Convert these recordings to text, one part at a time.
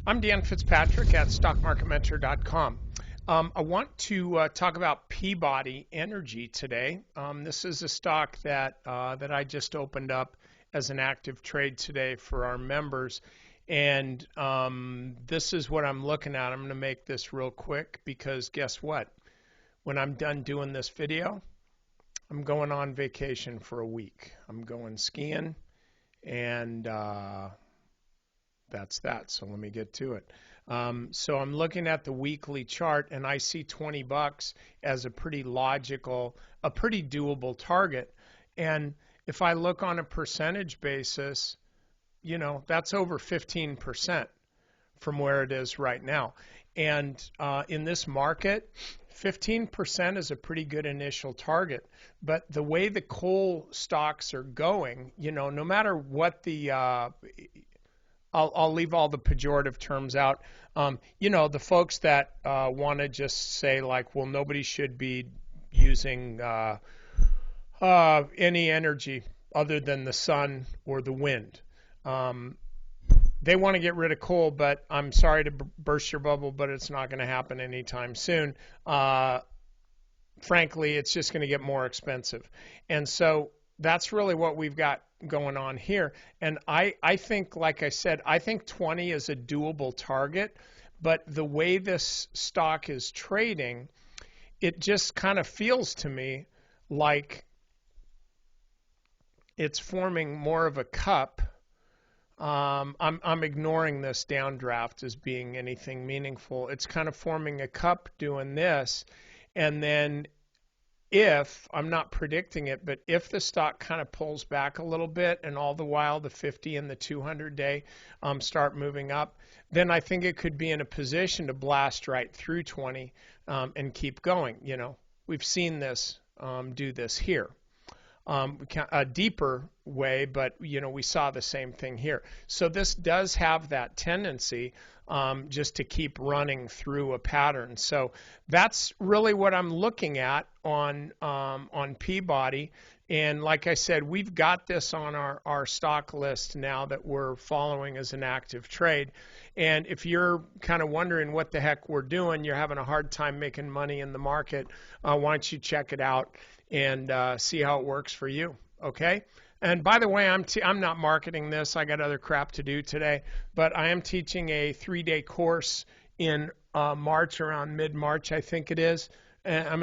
I'm Dan Fitzpatrick at stockmarketmentor.com. I want to talk about Peabody Energy today. This is a stock that I just opened up as an active trade today for our members, and this is what I'm looking at. I'm going to make this real quick because guess what? When I'm done doing this video, I'm going on vacation for a week. I'm going skiing, and that's that. So let me get to it. So I'm looking at the weekly chart, and I see 20 bucks as a pretty logical, a pretty doable target. And if I look on a percentage basis, you know, that's over 15% from where it is right now. And in this market, 15% is a pretty good initial target. But the way the coal stocks are going, you know, no matter what the I'll leave all the pejorative terms out. You know, the folks that want to just say like, well, nobody should be using any energy other than the sun or the wind. They want to get rid of coal, but I'm sorry to burst your bubble, but it's not going to happen anytime soon. Frankly, it's just going to get more expensive. And so that's really what we've got going on here. And I think, like I said, I think 20 is a doable target, but the way this stock is trading, it just kind of feels to me like it's forming more of a cup. I'm ignoring this downdraft as being anything meaningful. It's kind of forming a cup doing this, and then if, I'm not predicting it, but if the stock kind of pulls back a little bit and all the while the 50 and the 200-day start moving up, then I think it could be in a position to blast right through 20 and keep going. You know, we've seen this do this here. A deeper way, but you know, we saw the same thing here. So this does have that tendency just to keep running through a pattern. So that's really what I'm looking at on Peabody. And like I said, we've got this on our stock list now that we're following as an active trade. And if you're kind of wondering what the heck we're doing, you're having a hard time making money in the market, why don't you check it out and see how it works for you, okay? And by the way, I'm not marketing this. I got other crap to do today, but I am teaching a 3-day course in March, around mid-March, I think it is. And I'm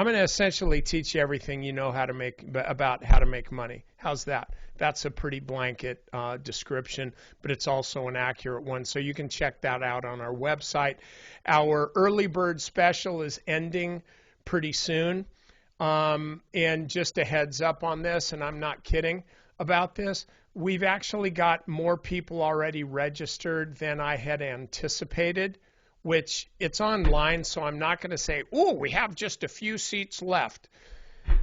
gonna essentially teach you everything you know about how to make money. How's that? That's a pretty blanket description, but it's also an accurate one. So you can check that out on our website. Our early bird special is ending pretty soon. And just a heads up on this, and I'm not kidding about this, we've actually got more people already registered than I had anticipated, which it's online, so I'm not going to say, oh, we have just a few seats left.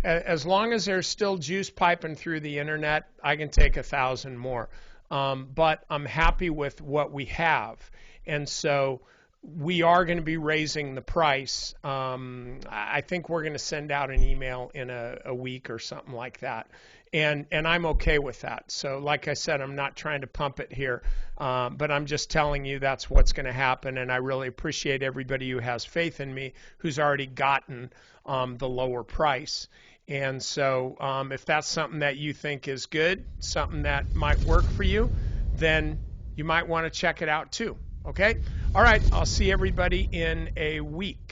As long as there's still juice piping through the internet, I can take 1,000 more. But I'm happy with what we have. And so we are going to be raising the price. I think we're going to send out an email in a week or something like that. And I'm okay with that. So like I said, I'm not trying to pump it here, but I'm just telling you that's what's going to happen. And I really appreciate everybody who has faith in me, who's already gotten the lower price. And so if that's something that you think is good, something that might work for you, then you might want to check it out too. Okay? All right, I'll see everybody in a week.